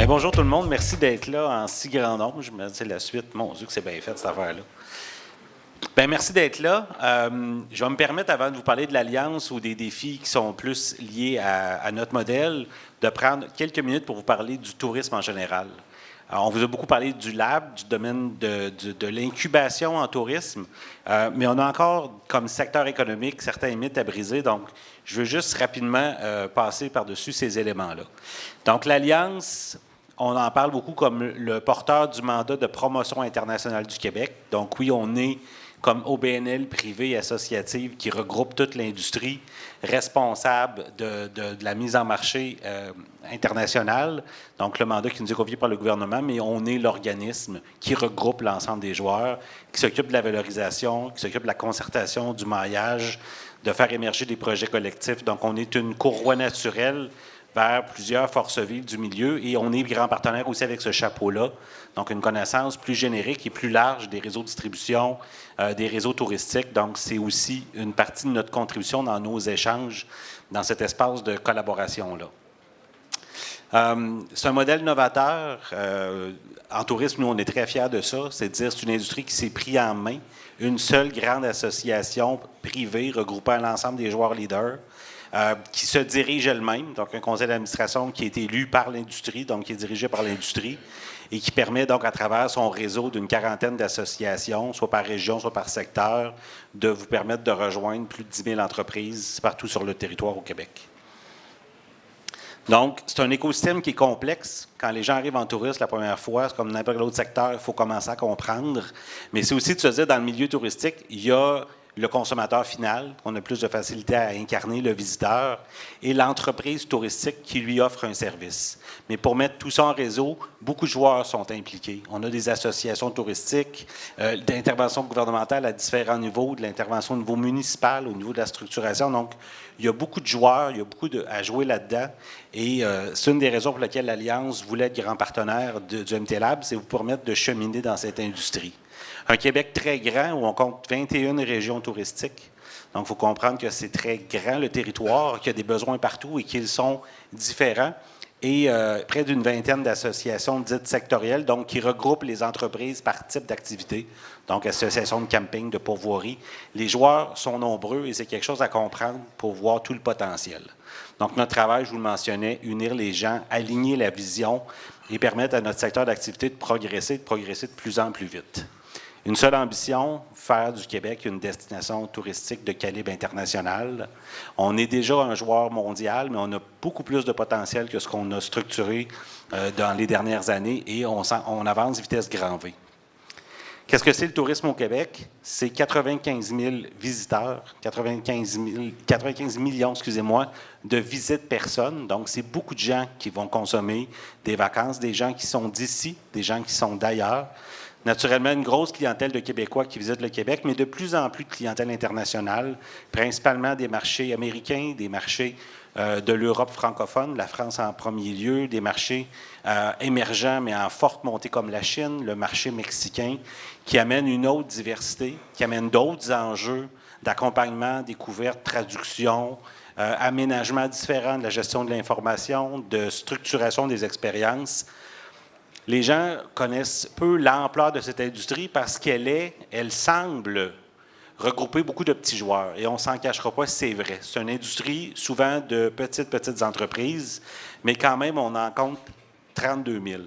Bien, bonjour tout le monde. Merci d'être là en si grand nombre. Je me dis la suite. Mon Dieu, que c'est bien fait, cette affaire-là. Bien, merci d'être là. Je vais me permettre, avant de vous parler de l'Alliance ou des défis qui sont plus liés à notre modèle, de prendre quelques minutes pour vous parler du tourisme en général. Alors, on vous a beaucoup parlé du lab, du domaine de l'incubation en tourisme, mais on a encore comme secteur économique certains mythes à briser. Donc, je veux juste rapidement passer par-dessus ces éléments-là. Donc, l'Alliance, on en parle beaucoup comme le porteur du mandat de promotion internationale du Québec. Donc, oui, on est comme OBNL privée et associative qui regroupe toute l'industrie responsable de la mise en marché internationale, donc le mandat qui nous est confié par le gouvernement, mais on est l'organisme qui regroupe l'ensemble des joueurs, qui s'occupe de la valorisation, qui s'occupe de la concertation, du maillage, de faire émerger des projets collectifs. Donc, on est une courroie naturelle vers plusieurs forces vives du milieu et on est grand partenaire aussi avec ce chapeau-là. Donc, une connaissance plus générique et plus large des réseaux de distribution, des réseaux touristiques. Donc, c'est aussi une partie de notre contribution dans nos échanges dans cet espace de collaboration-là. C'est un modèle novateur. En tourisme, nous, on est très fiers de ça. C'est de dire que c'est une industrie qui s'est pris en main. Une seule grande association privée regroupant l'ensemble des joueurs leaders. Qui se dirige elle-même, donc un conseil d'administration qui est élu par l'industrie, donc qui est dirigé par l'industrie, et qui permet donc à travers son réseau d'une quarantaine d'associations, soit par région, soit par secteur, de vous permettre de rejoindre plus de 10 000 entreprises partout sur le territoire au Québec. Donc, c'est un écosystème qui est complexe. Quand les gens arrivent en tourisme la première fois, c'est comme n'importe quel autre secteur, il faut commencer à comprendre. Mais c'est aussi de se dire, dans le milieu touristique, il y a le consommateur final, qu'on a plus de facilité à incarner, le visiteur, et l'entreprise touristique qui lui offre un service. Mais pour mettre tout ça en réseau, beaucoup de joueurs sont impliqués. On a des associations touristiques, d'intervention gouvernementale à différents niveaux, de l'intervention au niveau municipal, au niveau de la structuration. Donc, il y a beaucoup de joueurs, il y a beaucoup à jouer là-dedans. Et c'est une des raisons pour lesquelles l'Alliance voulait être grand partenaire du MT Lab, c'est vous permettre de cheminer dans cette industrie. Un Québec très grand où on compte 21 régions touristiques. Donc, il faut comprendre que c'est très grand le territoire, qu'il y a des besoins partout et qu'ils sont différents. Et près d'une vingtaine d'associations dites sectorielles, donc qui regroupent les entreprises par type d'activité. Donc, associations de camping, de pourvoirie. Les joueurs sont nombreux et c'est quelque chose à comprendre pour voir tout le potentiel. Donc, notre travail, je vous le mentionnais, unir les gens, aligner la vision et permettre à notre secteur d'activité de progresser de plus en plus vite. Une seule ambition, faire du Québec une destination touristique de calibre international. On est déjà un joueur mondial, mais on a beaucoup plus de potentiel que ce qu'on a structuré dans les dernières années et on avance vitesse grand V. Qu'est-ce que c'est le tourisme au Québec? C'est 95 000 visiteurs, 95 millions, excusez-moi, de visites personnes. Donc, c'est beaucoup de gens qui vont consommer des vacances, des gens qui sont d'ici, des gens qui sont d'ailleurs. Naturellement, une grosse clientèle de Québécois qui visitent le Québec, mais de plus en plus de clientèle internationale, principalement des marchés américains, des marchés de l'Europe francophone, la France en premier lieu, des marchés émergents, mais en forte montée comme la Chine, le marché mexicain, qui amène une autre diversité, qui amène d'autres enjeux d'accompagnement, découverte, traduction, aménagement différent de la gestion de l'information, de structuration des expériences. Les gens connaissent peu l'ampleur de cette industrie parce elle semble regrouper beaucoup de petits joueurs. Et on ne s'en cachera pas, c'est vrai. C'est une industrie souvent de petites entreprises, mais quand même, on en compte 32 000.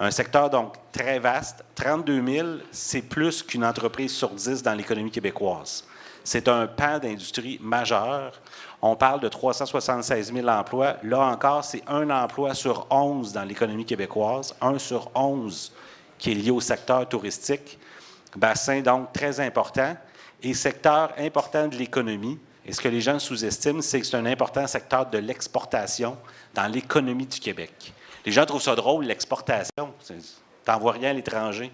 Un secteur donc très vaste. 32 000, c'est plus qu'une entreprise sur 10 dans l'économie québécoise. C'est un pan d'industrie majeur. On parle de 376 000 emplois. Là encore, c'est un emploi sur 11 dans l'économie québécoise, 1 sur 11 qui est lié au secteur touristique. Bassin donc très important et secteur important de l'économie. Et ce que les gens sous-estiment, c'est que c'est un important secteur de l'exportation dans l'économie du Québec. Les gens trouvent ça drôle, l'exportation. Tu n'envoies rien à l'étranger.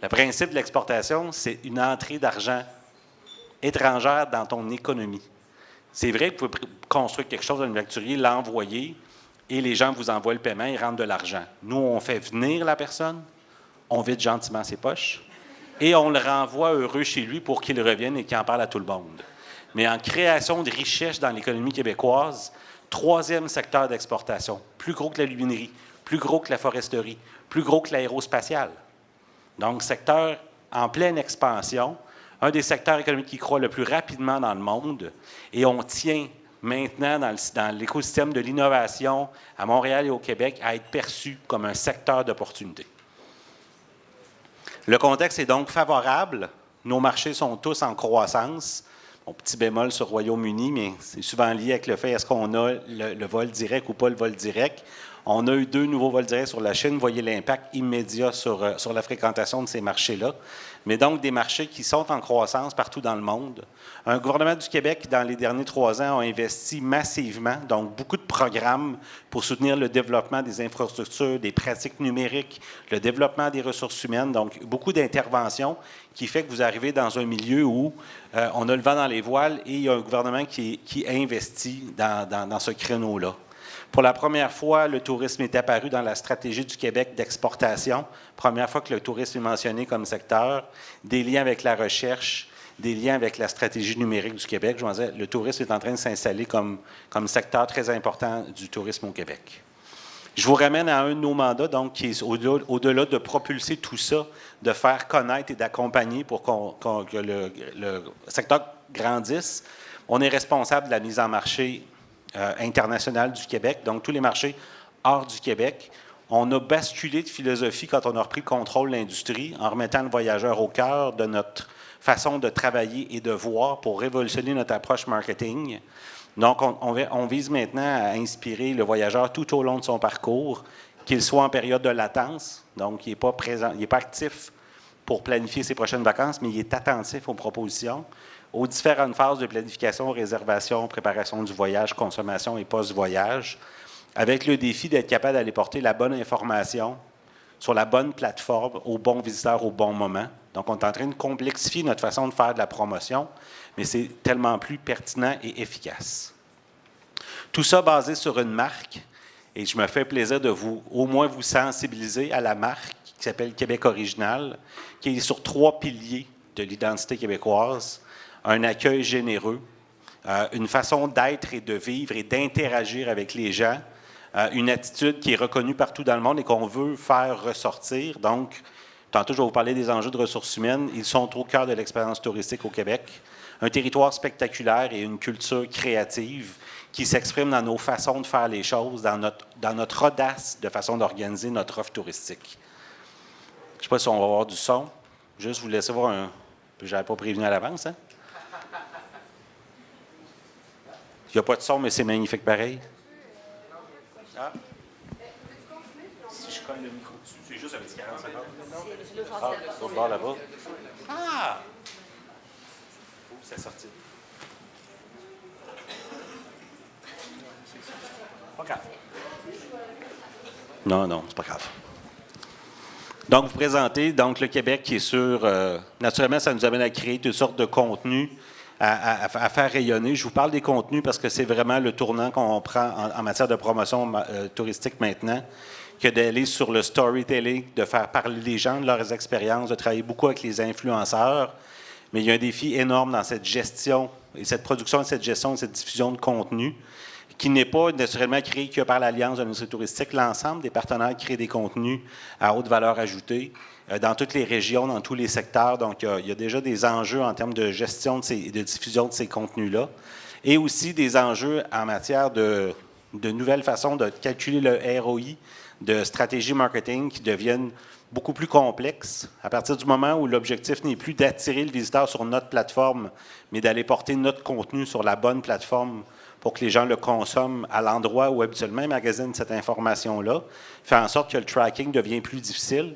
Le principe de l'exportation, c'est une entrée d'argent étrangère dans ton économie. C'est vrai que vous pouvez construire quelque chose dans le manufacturier, l'envoyer, et les gens vous envoient le paiement, ils rentrent de l'argent. Nous, on fait venir la personne, on vide gentiment ses poches, et on le renvoie heureux chez lui pour qu'il revienne et qu'il en parle à tout le monde. Mais en création de richesse dans l'économie québécoise, troisième secteur d'exportation, plus gros que l'aluminerie, plus gros que la foresterie, plus gros que l'aérospatial. Donc, secteur en pleine expansion, un des secteurs économiques qui croît le plus rapidement dans le monde, et on tient maintenant dans l'écosystème de l'innovation à Montréal et au Québec à être perçu comme un secteur d'opportunité. Le contexte est donc favorable. Nos marchés sont tous en croissance. Mon petit bémol sur Royaume-Uni, mais c'est souvent lié avec le fait est-ce qu'on a le vol direct ou pas le vol direct. On a eu 2 nouveaux vols directs sur la Chine. Vous voyez l'impact immédiat sur la fréquentation de ces marchés-là. Mais donc, des marchés qui sont en croissance partout dans le monde. Un gouvernement du Québec, qui, dans les derniers 3 ans, a investi massivement, donc beaucoup de programmes pour soutenir le développement des infrastructures, des pratiques numériques, le développement des ressources humaines, donc beaucoup d'interventions qui fait que vous arrivez dans un milieu où on a le vent dans les voiles et il y a un gouvernement qui investit dans ce créneau-là. Pour la première fois, le tourisme est apparu dans la stratégie du Québec d'exportation. Première fois que le tourisme est mentionné comme secteur. Des liens avec la recherche, des liens avec la stratégie numérique du Québec. Je vous disais, le tourisme est en train de s'installer comme secteur très important du tourisme au Québec. Je vous ramène à un de nos mandats, donc, qui est au-delà de propulser tout ça, de faire connaître et d'accompagner pour que le secteur grandisse. On est responsable de la mise en marché international du Québec, donc tous les marchés hors du Québec. On a basculé de philosophie quand on a repris le contrôle de l'industrie en remettant le voyageur au cœur de notre façon de travailler et de voir pour révolutionner notre approche marketing. Donc, on vise maintenant à inspirer le voyageur tout au long de son parcours, qu'il soit en période de latence, donc il n'est pas présent, il n'est pas actif pour planifier ses prochaines vacances, mais il est attentif aux propositions, aux différentes phases de planification, réservation, préparation du voyage, consommation et post-voyage, avec le défi d'être capable d'aller porter la bonne information sur la bonne plateforme, au bon visiteur, au bon moment. Donc, on est en train de complexifier notre façon de faire de la promotion, mais c'est tellement plus pertinent et efficace. Tout ça basé sur une marque, et je me fais plaisir de au moins vous sensibiliser à la marque qui s'appelle Québec Original, qui est sur 3 piliers de l'identité québécoise. Un accueil généreux, une façon d'être et de vivre et d'interagir avec les gens, une attitude qui est reconnue partout dans le monde et qu'on veut faire ressortir. Donc, tantôt, je vais vous parler des enjeux de ressources humaines. Ils sont au cœur de l'expérience touristique au Québec. Un territoire spectaculaire et une culture créative qui s'exprime dans nos façons de faire les choses, dans notre audace de façon d'organiser notre offre touristique. Je ne sais pas si on va avoir du son. Juste vous laisser voir un... Je n'avais pas prévenu à l'avance, hein? Il n'y a pas de son, mais c'est magnifique pareil. Ah. Si je colle le micro dessus, c'est juste un petit 40 secondes. Ah, l'autre bord là-bas. Ah! Oh, c'est sorti. Pas grave. Non, c'est pas grave. Donc, vous présentez donc, le Québec qui est sur... naturellement, ça nous amène à créer toutes sortes de contenus à faire rayonner. Je vous parle des contenus parce que c'est vraiment le tournant qu'on prend en matière de promotion touristique maintenant, que d'aller sur le storytelling, de faire parler les gens de leurs expériences, de travailler beaucoup avec les influenceurs. Mais il y a un défi énorme dans cette gestion, et cette production, cette gestion, cette diffusion de contenu, qui n'est pas naturellement créé que par l'Alliance de l'industrie touristique. L'ensemble des partenaires créent des contenus à haute valeur ajoutée dans toutes les régions, dans tous les secteurs. Donc, il y a déjà des enjeux en termes de gestion de diffusion de ces contenus-là. Et aussi des enjeux en matière de nouvelles façons de calculer le ROI, de stratégies marketing qui deviennent beaucoup plus complexes à partir du moment où l'objectif n'est plus d'attirer le visiteur sur notre plateforme, mais d'aller porter notre contenu sur la bonne plateforme pour que les gens le consomment à l'endroit où habituellement ils magasinent cette information-là, fait en sorte que le tracking devient plus difficile.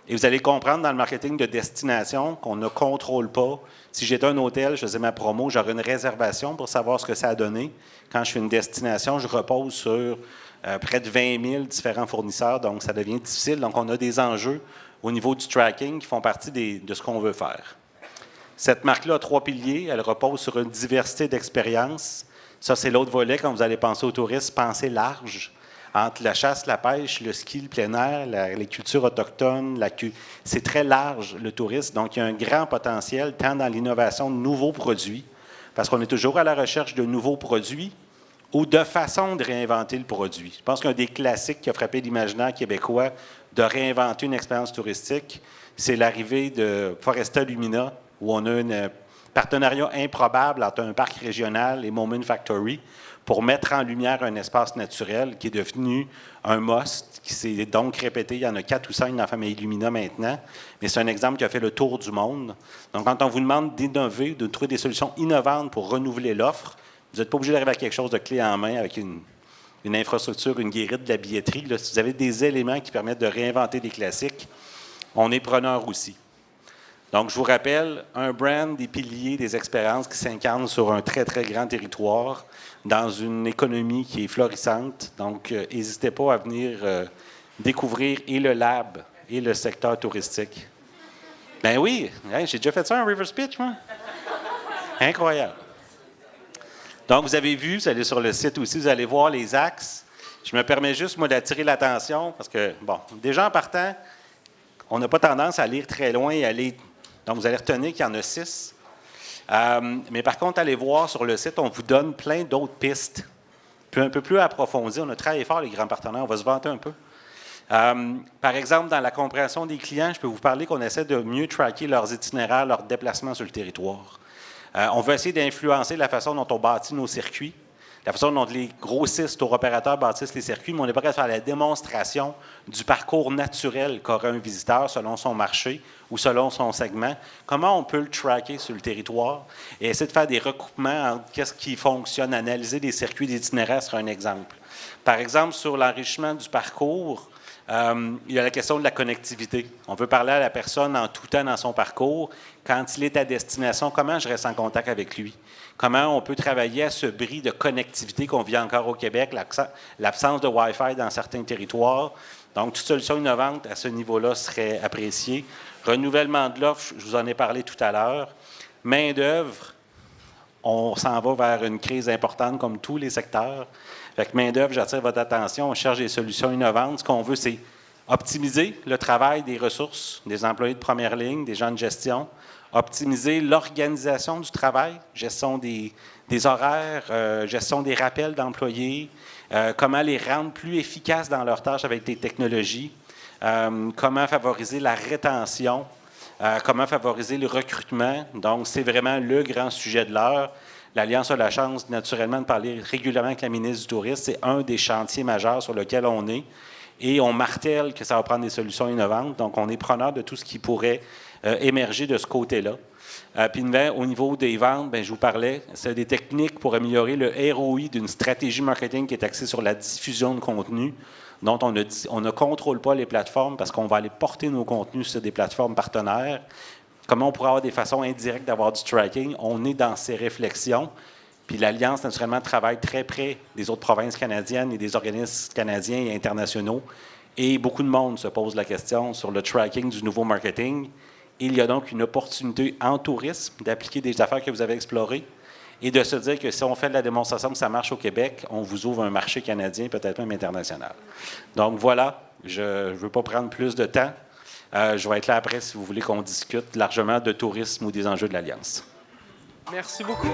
Et vous allez comprendre dans le marketing de destination qu'on ne contrôle pas. Si j'étais un hôtel, je faisais ma promo, j'aurais une réservation pour savoir ce que ça a donné. Quand je fais une destination, je repose sur près de 20 000 différents fournisseurs, donc ça devient difficile. Donc, on a des enjeux au niveau du tracking qui font partie de ce qu'on veut faire. Cette marque-là a 3 piliers. Elle repose sur une diversité d'expériences. Ça, c'est l'autre volet. Quand vous allez penser au tourisme, pensez large. Entre la chasse, la pêche, le ski, le plein air, les cultures autochtones, c'est très large, le tourisme. Donc, il y a un grand potentiel, tant dans l'innovation de nouveaux produits, parce qu'on est toujours à la recherche de nouveaux produits, ou de façon de réinventer le produit. Je pense qu'un des classiques qui a frappé l'imaginaire québécois de réinventer une expérience touristique, c'est l'arrivée de Foresta Lumina, où on a un partenariat improbable entre un parc régional et Moment Factory pour mettre en lumière un espace naturel qui est devenu un must, qui s'est donc répété. Il y en a 4 ou 5 dans la famille Lumina maintenant, mais c'est un exemple qui a fait le tour du monde. Donc, quand on vous demande d'innover, de trouver des solutions innovantes pour renouveler l'offre, vous n'êtes pas obligé d'arriver à quelque chose de clé en main avec une infrastructure, une guérite de la billetterie. Là, si vous avez des éléments qui permettent de réinventer des classiques, on est preneur aussi. Donc, je vous rappelle, un brand, des piliers, des expériences qui s'incarnent sur un très, très grand territoire, dans une économie qui est florissante. Donc, n'hésitez pas à venir découvrir et le lab et le secteur touristique. Ben oui, hein, j'ai déjà fait ça, un Rivers Pitch, moi. Incroyable. Donc, vous avez vu, vous allez sur le site aussi, vous allez voir les axes. Je me permets juste, moi, d'attirer l'attention parce que, bon, déjà en partant, on n'a pas tendance à lire très loin et aller. Donc, vous allez retenir qu'il y en a 6. Mais par contre, allez voir sur le site, on vous donne plein d'autres pistes, puis un peu plus approfondies. On a travaillé fort, les grands partenaires, on va se vanter un peu. Par exemple, dans la compréhension des clients, je peux vous parler qu'on essaie de mieux tracker leurs itinéraires, leurs déplacements sur le territoire. On veut essayer d'influencer la façon dont on bâtit nos circuits, la façon dont les grossistes tour opérateurs bâtissent les circuits, mais on n'est pas capable de faire la démonstration du parcours naturel qu'aurait un visiteur selon son marché ou selon son segment. Comment on peut le tracker sur le territoire et essayer de faire des recoupements entre qu'est-ce qui fonctionne, analyser des circuits d'itinéraire sera un exemple. Par exemple, sur l'enrichissement du parcours, il y a la question de la connectivité. On veut parler à la personne en tout temps dans son parcours. Quand il est à destination, comment je reste en contact avec lui? Comment on peut travailler à ce bris de connectivité qu'on vit encore au Québec, l'absence de Wi-Fi dans certains territoires. Donc, toute solution innovante à ce niveau-là serait appréciée. Renouvellement de l'offre, je vous en ai parlé tout à l'heure. Main-d'œuvre, on s'en va vers une crise importante comme tous les secteurs. Fait que main-d'œuvre, j'attire votre attention, on cherche des solutions innovantes. Ce qu'on veut, c'est optimiser le travail des ressources, des employés de première ligne, des gens de gestion, optimiser l'organisation du travail, gestion des horaires, gestion des rappels d'employés, comment les rendre plus efficaces dans leurs tâches avec des technologies, comment favoriser la rétention, comment favoriser le recrutement. Donc, c'est vraiment le grand sujet de l'heure. L'Alliance a la chance, naturellement, de parler régulièrement avec la ministre du Tourisme. C'est un des chantiers majeurs sur lequel on est. Et on martèle que ça va prendre des solutions innovantes. Donc, on est preneur de tout ce qui pourrait émerger de ce côté-là. Puis, au niveau des ventes, bien, je vous parlais, c'est des techniques pour améliorer le ROI d'une stratégie marketing qui est axée sur la diffusion de contenu, dont on ne contrôle pas les plateformes parce qu'on va aller porter nos contenus sur des plateformes partenaires. Comment on pourrait avoir des façons indirectes d'avoir du tracking? On est dans ces réflexions. Puis l'Alliance, naturellement, travaille très près des autres provinces canadiennes et des organismes canadiens et internationaux. Et beaucoup de monde se pose la question sur le tracking du nouveau marketing. Il y a donc une opportunité en tourisme d'appliquer des affaires que vous avez explorées et de se dire que si on fait de la démonstration que ça marche au Québec, on vous ouvre un marché canadien, peut-être même international. Donc voilà, je ne veux pas prendre plus de temps. Je vais être là après si vous voulez qu'on discute largement de tourisme ou des enjeux de l'Alliance. Merci beaucoup.